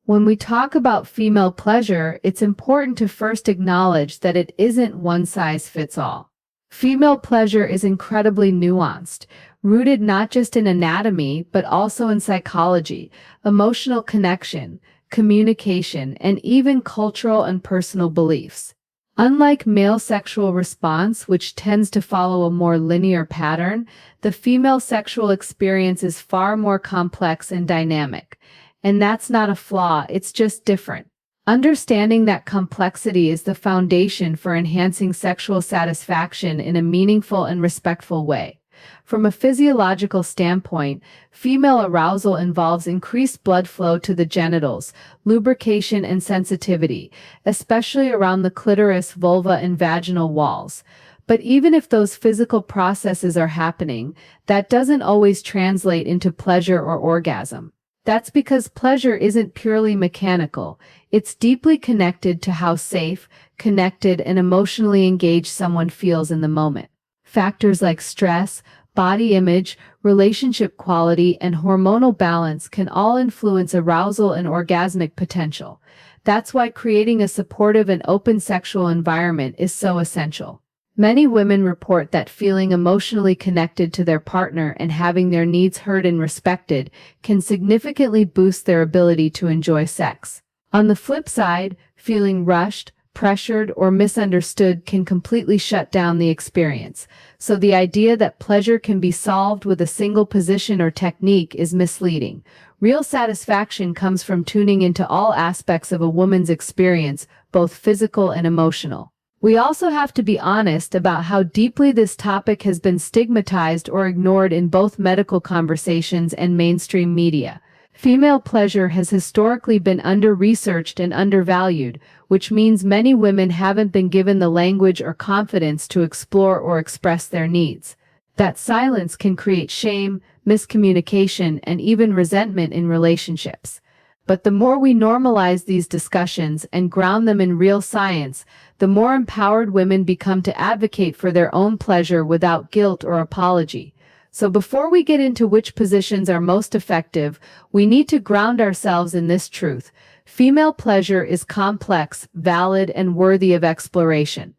When we talk about female pleasure, it's important to first acknowledge that it isn't one size fits all. Female pleasure is incredibly nuanced, rooted not just in anatomy, but also in psychology, emotional connection, communication, and even cultural and personal beliefs. Unlike male sexual response, which tends to follow a more linear pattern, the female sexual experience is far more complex and dynamic. And that's not a flaw, it's just different. Understanding that complexity is the foundation for enhancing sexual satisfaction in a meaningful and respectful way. From a physiological standpoint, female arousal involves increased blood flow to the genitals, lubrication and sensitivity, especially around the clitoris, vulva, and vaginal walls. But even if those physical processes are happening, that doesn't always translate into pleasure or orgasm. That's because pleasure isn't purely mechanical. It's deeply connected to how safe, connected, and emotionally engaged someone feels in the moment. Factors like stress, body image, relationship quality, and hormonal balance can all influence arousal and orgasmic potential. That's why creating a supportive and open sexual environment is so essential. Many women report that feeling emotionally connected to their partner and having their needs heard and respected can significantly boost their ability to enjoy sex. On the flip side, feeling rushed, pressured, or misunderstood can completely shut down the experience. So the idea that pleasure can be solved with a single position or technique is misleading. Real satisfaction comes from tuning into all aspects of a woman's experience, both physical and emotional. We also have to be honest about how deeply this topic has been stigmatized or ignored in both medical conversations and mainstream media. Female pleasure has historically been under-researched and undervalued, which means many women haven't been given the language or confidence to explore or express their needs. That silence can create shame, miscommunication, and even resentment in relationships. But the more we normalize these discussions and ground them in real science, the more empowered women become to advocate for their own pleasure without guilt or apology. So before we get into which positions are most effective, we need to ground ourselves in this truth. Female pleasure is complex, valid, and worthy of exploration.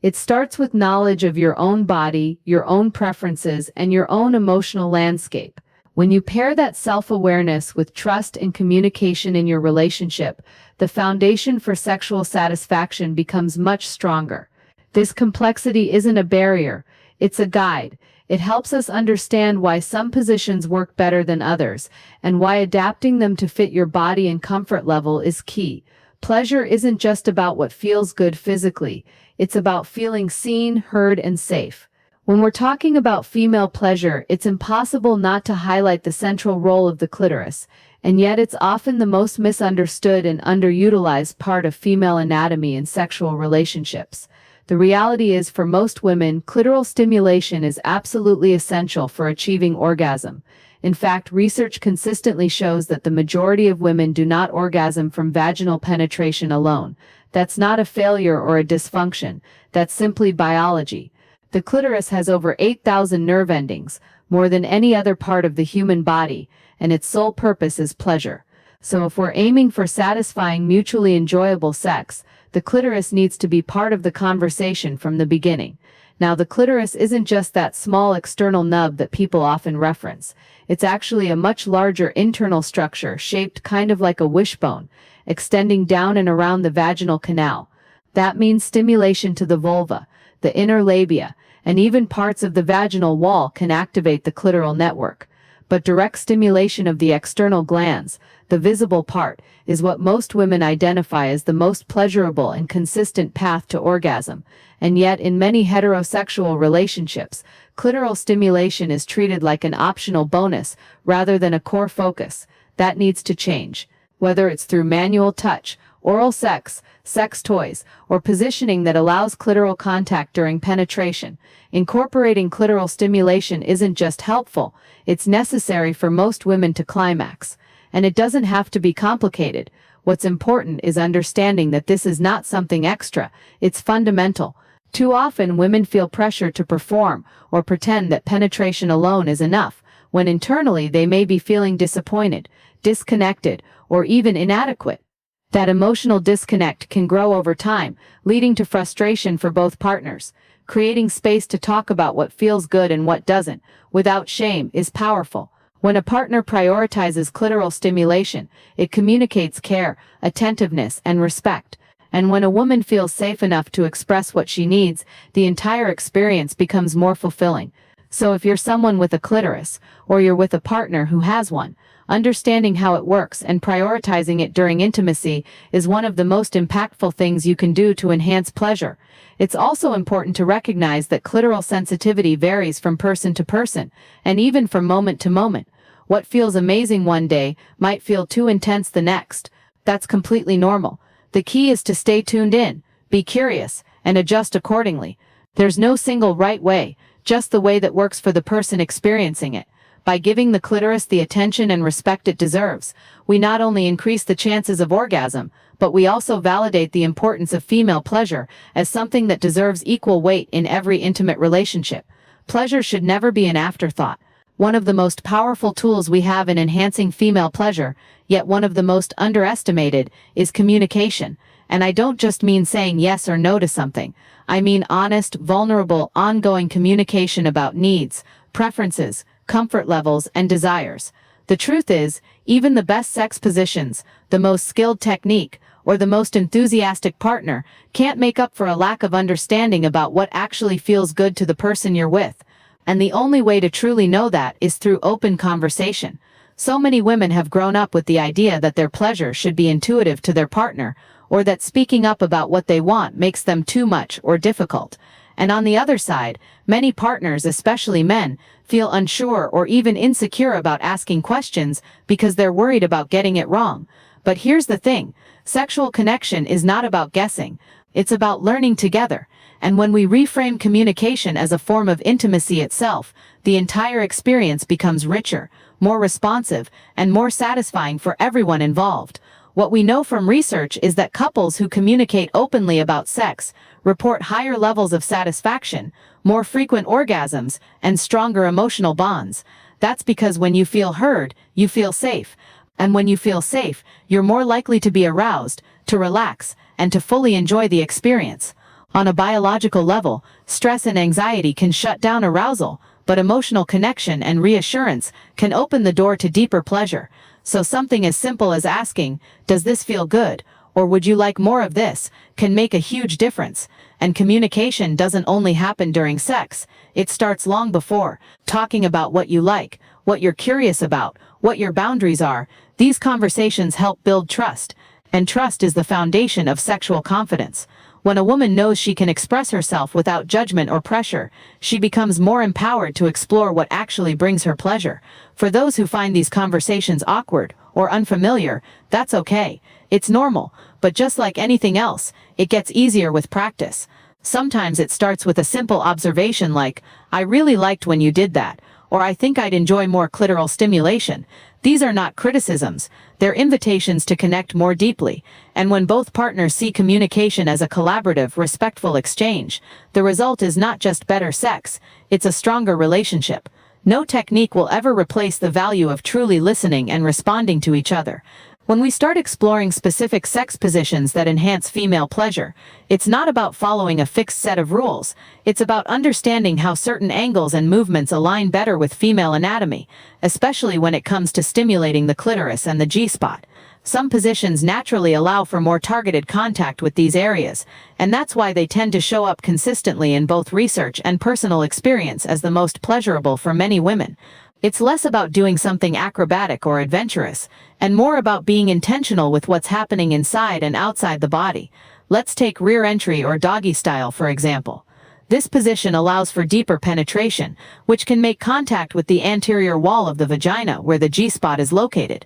It starts with knowledge of your own body, your own preferences, and your own emotional landscape. When you pair that self-awareness with trust and communication in your relationship, the foundation for sexual satisfaction becomes much stronger. This complexity isn't a barrier, it's a guide. It helps us understand why some positions work better than others, and why adapting them to fit your body and comfort level is key. Pleasure isn't just about what feels good physically, it's about feeling seen, heard, and safe. When we're talking about female pleasure, it's impossible not to highlight the central role of the clitoris, and yet it's often the most misunderstood and underutilized part of female anatomy and sexual relationships. The reality is, for most women, clitoral stimulation is absolutely essential for achieving orgasm. In fact, research consistently shows that the majority of women do not orgasm from vaginal penetration alone. That's not a failure or a dysfunction, that's simply biology. The clitoris has over 8,000 nerve endings, more than any other part of the human body, and its sole purpose is pleasure. So if we're aiming for satisfying, mutually enjoyable sex, the clitoris needs to be part of the conversation from the beginning. Now, the clitoris isn't just that small external nub that people often reference. It's actually a much larger internal structure shaped kind of like a wishbone, extending down and around the vaginal canal. That means stimulation to the vulva, the inner labia, and even parts of the vaginal wall can activate the clitoral network. But direct stimulation of the external glands, the visible part, is what most women identify as the most pleasurable and consistent path to orgasm. And yet, in many heterosexual relationships, clitoral stimulation is treated like an optional bonus rather than a core focus. That needs to change. Whether it's through manual touch, oral sex, sex toys, or positioning that allows clitoral contact during penetration, incorporating clitoral stimulation isn't just helpful, it's necessary for most women to climax. And it doesn't have to be complicated. What's important is understanding that this is not something extra, it's fundamental. Too often women feel pressure to perform or pretend that penetration alone is enough, when internally they may be feeling disappointed, disconnected, or even inadequate. That emotional disconnect can grow over time, leading to frustration for both partners. Creating space to talk about what feels good and what doesn't, without shame, is powerful. When a partner prioritizes clitoral stimulation, it communicates care, attentiveness, and respect. And when a woman feels safe enough to express what she needs, the entire experience becomes more fulfilling. So if you're someone with a clitoris, or you're with a partner who has one, understanding how it works and prioritizing it during intimacy is one of the most impactful things you can do to enhance pleasure. It's also important to recognize that clitoral sensitivity varies from person to person, and even from moment to moment. What feels amazing one day might feel too intense the next. That's completely normal. The key is to stay tuned in, be curious, and adjust accordingly. There's no single right way, just the way that works for the person experiencing it. By giving the clitoris the attention and respect it deserves, we not only increase the chances of orgasm, but we also validate the importance of female pleasure as something that deserves equal weight in every intimate relationship. Pleasure should never be an afterthought. One of the most powerful tools we have in enhancing female pleasure, yet one of the most underestimated, is communication. And I don't just mean saying yes or no to something. I mean honest, vulnerable, ongoing communication about needs, preferences, comfort levels, and desires. The truth is, even the best sex positions, the most skilled technique, or the most enthusiastic partner can't make up for a lack of understanding about what actually feels good to the person you're with. And the only way to truly know that is through open conversation. So many women have grown up with the idea that their pleasure should be intuitive to their partner, or that speaking up about what they want makes them too much or difficult. And on the other side, many partners, especially men, feel unsure or even insecure about asking questions because they're worried about getting it wrong. But here's the thing, sexual connection is not about guessing, it's about learning together. And when we reframe communication as a form of intimacy itself, the entire experience becomes richer, more responsive, and more satisfying for everyone involved. What we know from research is that couples who communicate openly about sex report higher levels of satisfaction, more frequent orgasms, and stronger emotional bonds. That's because when you feel heard, you feel safe. And when you feel safe, you're more likely to be aroused, to relax, and to fully enjoy the experience. On a biological level, stress and anxiety can shut down arousal, but emotional connection and reassurance can open the door to deeper pleasure. So something as simple as asking, "Does this feel good?" or "Would you like more of this?" can make a huge difference. And communication doesn't only happen during sex, it starts long before. Talking about what you like, what you're curious about, what your boundaries are. These conversations help build trust, and trust is the foundation of sexual confidence. When a woman knows she can express herself without judgment or pressure, she becomes more empowered to explore what actually brings her pleasure. For those who find these conversations awkward or unfamiliar, that's okay. It's normal, but just like anything else, it gets easier with practice. Sometimes it starts with a simple observation like, "I really liked when you did that," or "I think I'd enjoy more clitoral stimulation." These are not criticisms, they're invitations to connect more deeply. And when both partners see communication as a collaborative, respectful exchange, the result is not just better sex, it's a stronger relationship. No technique will ever replace the value of truly listening and responding to each other. When we start exploring specific sex positions that enhance female pleasure, it's not about following a fixed set of rules, it's about understanding how certain angles and movements align better with female anatomy, especially when it comes to stimulating the clitoris and the G-spot. Some positions naturally allow for more targeted contact with these areas, and that's why they tend to show up consistently in both research and personal experience as the most pleasurable for many women. It's less about doing something acrobatic or adventurous, and more about being intentional with what's happening inside and outside the body. Let's take rear entry or doggy style for example. This position allows for deeper penetration, which can make contact with the anterior wall of the vagina where the G-spot is located.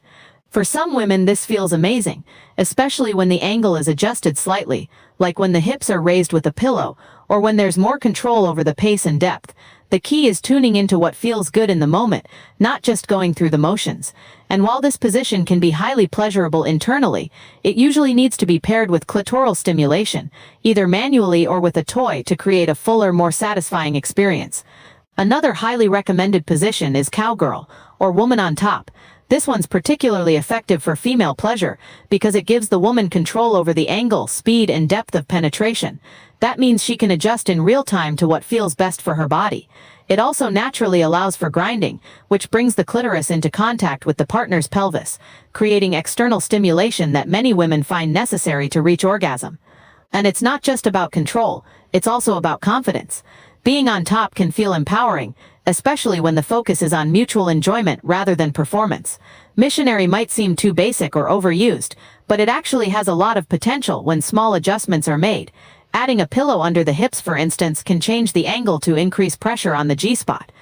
For some women this feels amazing, especially when the angle is adjusted slightly, like when the hips are raised with a pillow, or when there's more control over the pace and depth. The key is tuning into what feels good in the moment, not just going through the motions. And while this position can be highly pleasurable internally, it usually needs to be paired with clitoral stimulation, either manually or with a toy to create a fuller, more satisfying experience. Another highly recommended position is cowgirl, or woman on top. This one's particularly effective for female pleasure because it gives the woman control over the angle, speed, and depth of penetration. That means she can adjust in real time to what feels best for her body. It also naturally allows for grinding, which brings the clitoris into contact with the partner's pelvis, creating external stimulation that many women find necessary to reach orgasm. And it's not just about control, it's also about confidence. Being on top can feel empowering, especially when the focus is on mutual enjoyment rather than performance. Missionary might seem too basic or overused, but it actually has a lot of potential when small adjustments are made. Adding a pillow under the hips, for instance, can change the angle to increase pressure on the G-spot.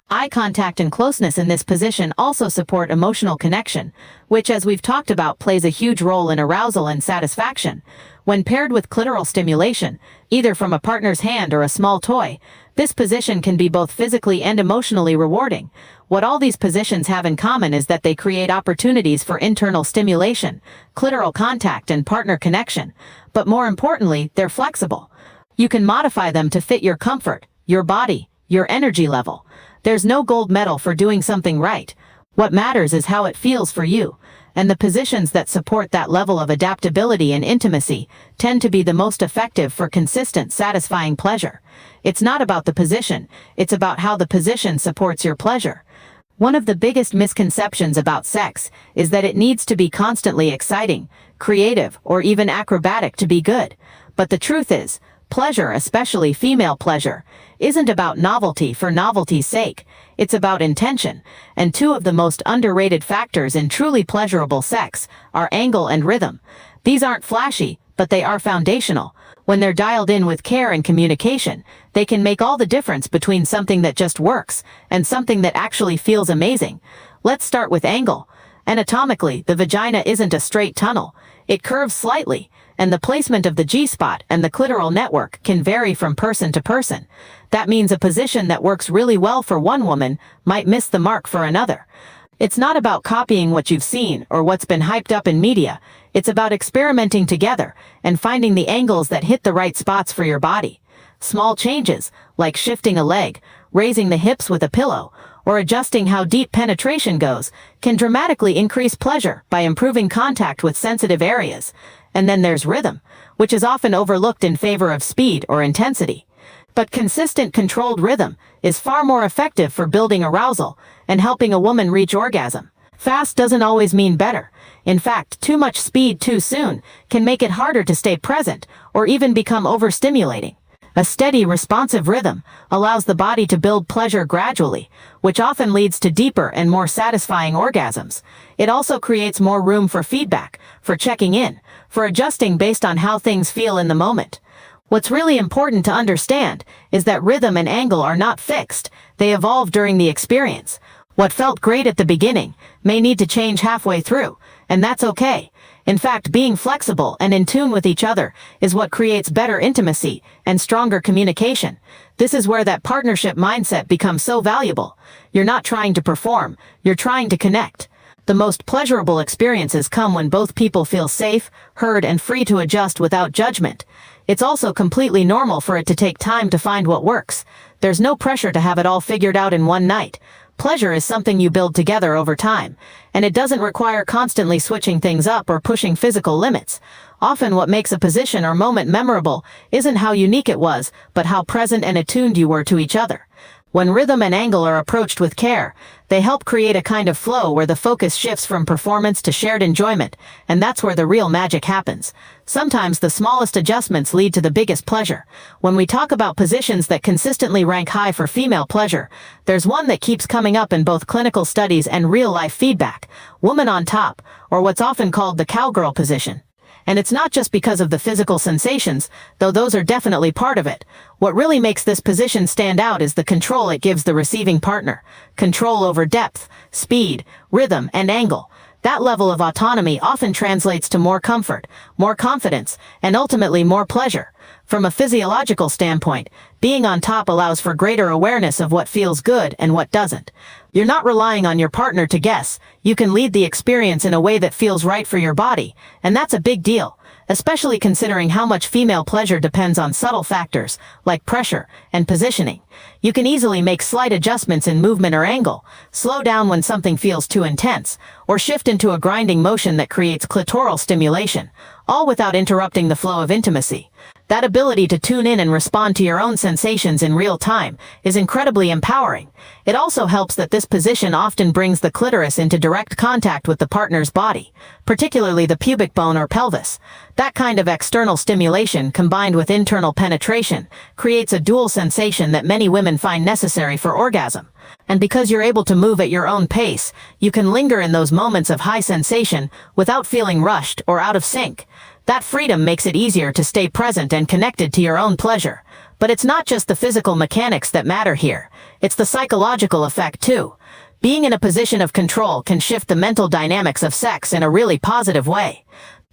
Eye contact and closeness in this position also support emotional connection, which, as we've talked about, plays a huge role in arousal and satisfaction. When paired with clitoral stimulation, either from a partner's hand or a small toy, this position can be both physically and emotionally rewarding. What all these positions have in common is that they create opportunities for internal stimulation, clitoral contact, and partner connection. But more importantly, they're flexible. You can modify them to fit your comfort, your body, your energy level. There's no gold medal for doing something right. What matters is how it feels for you. And the positions that support that level of adaptability and intimacy tend to be the most effective for consistent, satisfying pleasure. It's not about the position, it's about how the position supports your pleasure. One of the biggest misconceptions about sex is that it needs to be constantly exciting, creative, or even acrobatic to be good. But the truth is, pleasure, especially female pleasure, isn't about novelty for novelty's sake. It's about intention, and two of the most underrated factors in truly pleasurable sex are angle and rhythm. These aren't flashy, but they are foundational. When they're dialed in with care and communication, they can make all the difference between something that just works and something that actually feels amazing. Let's start with angle. Anatomically, the vagina isn't a straight tunnel. It curves slightly, and the placement of the G-spot and the clitoral network can vary from person to person. That means a position that works really well for one woman might miss the mark for another. It's not about copying what you've seen or what's been hyped up in media. It's about experimenting together and finding the angles that hit the right spots for your body. Small changes, like shifting a leg, raising the hips with a pillow, or adjusting how deep penetration goes, can dramatically increase pleasure by improving contact with sensitive areas. And then there's rhythm, which is often overlooked in favor of speed or intensity. But consistent, controlled rhythm is far more effective for building arousal and helping a woman reach orgasm. Fast doesn't always mean better. In fact, too much speed too soon can make it harder to stay present or even become overstimulating. A steady, responsive rhythm allows the body to build pleasure gradually, which often leads to deeper and more satisfying orgasms. It also creates more room for feedback, for checking in, for adjusting based on how things feel in the moment. What's really important to understand is that rhythm and angle are not fixed. They evolve during the experience. What felt great at the beginning may need to change halfway through, and that's okay. In fact, being flexible and in tune with each other is what creates better intimacy and stronger communication. This is where that partnership mindset becomes so valuable. You're not trying to perform, you're trying to connect. The most pleasurable experiences come when both people feel safe, heard, and free to adjust without judgment. It's also completely normal for it to take time to find what works. There's no pressure to have it all figured out in one night. Pleasure is something you build together over time, and it doesn't require constantly switching things up or pushing physical limits. Often what makes a position or moment memorable isn't how unique it was, but how present and attuned you were to each other. When rhythm and angle are approached with care, they help create a kind of flow where the focus shifts from performance to shared enjoyment, and that's where the real magic happens. Sometimes the smallest adjustments lead to the biggest pleasure. When we talk about positions that consistently rank high for female pleasure, there's one that keeps coming up in both clinical studies and real-life feedback: woman on top, or what's often called the cowgirl position. And it's not just because of the physical sensations, though those are definitely part of it. What really makes this position stand out is the control it gives the receiving partner. Control over depth, speed, rhythm, and angle. That level of autonomy often translates to more comfort, more confidence, and ultimately more pleasure. From a physiological standpoint, being on top allows for greater awareness of what feels good and what doesn't. You're not relying on your partner to guess. You can lead the experience in a way that feels right for your body, and that's a big deal, especially considering how much female pleasure depends on subtle factors like pressure and positioning. You can easily make slight adjustments in movement or angle, slow down when something feels too intense, or shift into a grinding motion that creates clitoral stimulation, all without interrupting the flow of intimacy. That ability to tune in and respond to your own sensations in real time is incredibly empowering. It also helps that this position often brings the clitoris into direct contact with the partner's body, particularly the pubic bone or pelvis. That kind of external stimulation combined with internal penetration creates a dual sensation that many women find necessary for orgasm. And because you're able to move at your own pace, you can linger in those moments of high sensation without feeling rushed or out of sync. That freedom makes it easier to stay present and connected to your own pleasure. But it's not just the physical mechanics that matter here. It's the psychological effect too. Being in a position of control can shift the mental dynamics of sex in a really positive way.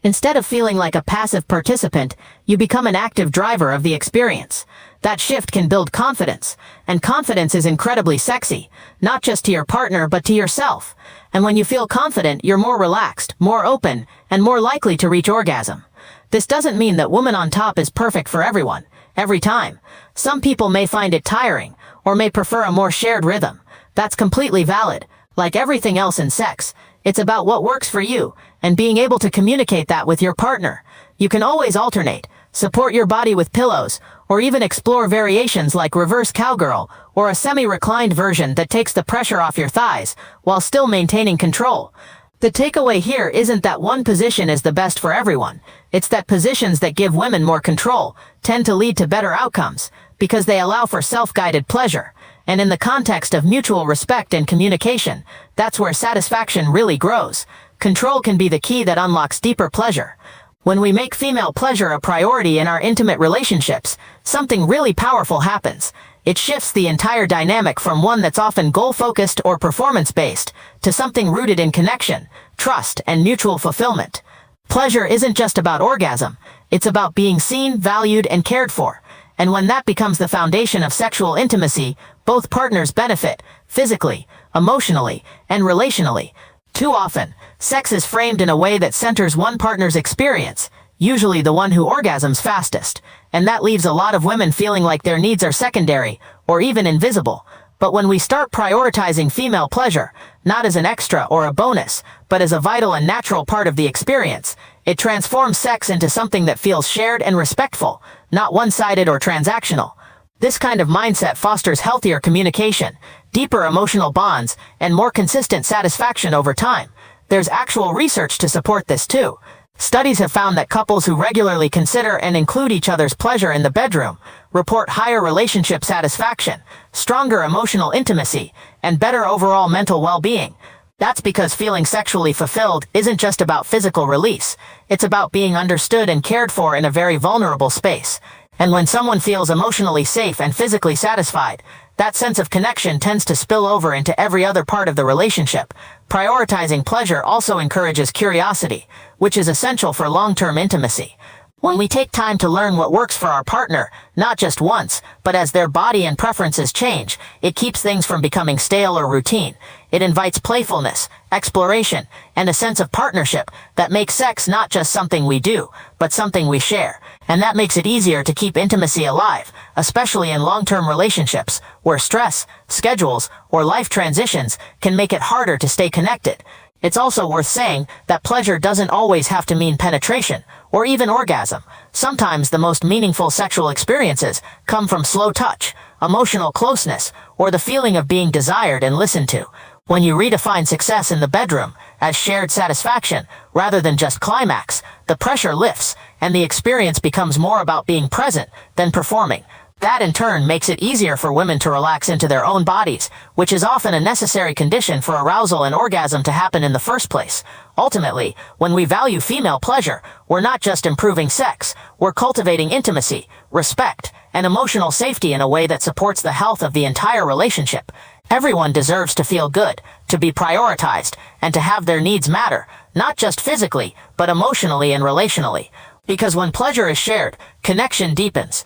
Instead of feeling like a passive participant, you become an active driver of the experience. That shift can build confidence, and confidence is incredibly sexy, not just to your partner but to yourself. And when you feel confident, you're more relaxed, more open, and more likely to reach orgasm. This doesn't mean that woman on top is perfect for everyone, every time. Some people may find it tiring, or may prefer a more shared rhythm. That's completely valid. Like everything else in sex, it's about what works for you, and being able to communicate that with your partner. You can always alternate, support your body with pillows, or even explore variations like reverse cowgirl, or a semi-reclined version that takes the pressure off your thighs, while still maintaining control. The takeaway here isn't that one position is the best for everyone. It's that positions that give women more control tend to lead to better outcomes, because they allow for self-guided pleasure. And in the context of mutual respect and communication, that's where satisfaction really grows. Control can be the key that unlocks deeper pleasure. When we make female pleasure a priority in our intimate relationships, something really powerful happens. It shifts the entire dynamic from one that's often goal-focused or performance-based to something rooted in connection, trust, and mutual fulfillment. Pleasure isn't just about orgasm. It's about being seen, valued, and cared for. And when that becomes the foundation of sexual intimacy, both partners benefit, physically, emotionally, and relationally. Too often, sex is framed in a way that centers one partner's experience, usually the one who orgasms fastest, and that leaves a lot of women feeling like their needs are secondary, or even invisible. But when we start prioritizing female pleasure, not as an extra or a bonus, but as a vital and natural part of the experience, it transforms sex into something that feels shared and respectful, not one-sided or transactional. This kind of mindset fosters healthier communication, deeper emotional bonds, and more consistent satisfaction over time. There's actual research to support this too. Studies have found that couples who regularly consider and include each other's pleasure in the bedroom report higher relationship satisfaction, stronger emotional intimacy, and better overall mental well-being. That's because feeling sexually fulfilled isn't just about physical release. It's about being understood and cared for in a very vulnerable space. And when someone feels emotionally safe and physically satisfied, that sense of connection tends to spill over into every other part of the relationship. Prioritizing pleasure also encourages curiosity, which is essential for long-term intimacy. When we take time to learn what works for our partner, not just once, but as their body and preferences change, it keeps things from becoming stale or routine. It invites playfulness, exploration, and a sense of partnership that makes sex not just something we do, but something we share. And that makes it easier to keep intimacy alive, especially in long-term relationships, where stress, schedules, or life transitions can make it harder to stay connected. It's also worth saying that pleasure doesn't always have to mean penetration, or even orgasm. Sometimes the most meaningful sexual experiences come from slow touch, emotional closeness, or the feeling of being desired and listened to. When you redefine success in the bedroom as shared satisfaction rather than just climax, the pressure lifts, and the experience becomes more about being present than performing. That in turn makes it easier for women to relax into their own bodies, which is often a necessary condition for arousal and orgasm to happen in the first place. Ultimately, when we value female pleasure, we're not just improving sex, we're cultivating intimacy, respect, and emotional safety in a way that supports the health of the entire relationship. Everyone deserves to feel good, to be prioritized, and to have their needs matter, not just physically, but emotionally and relationally. Because when pleasure is shared, connection deepens.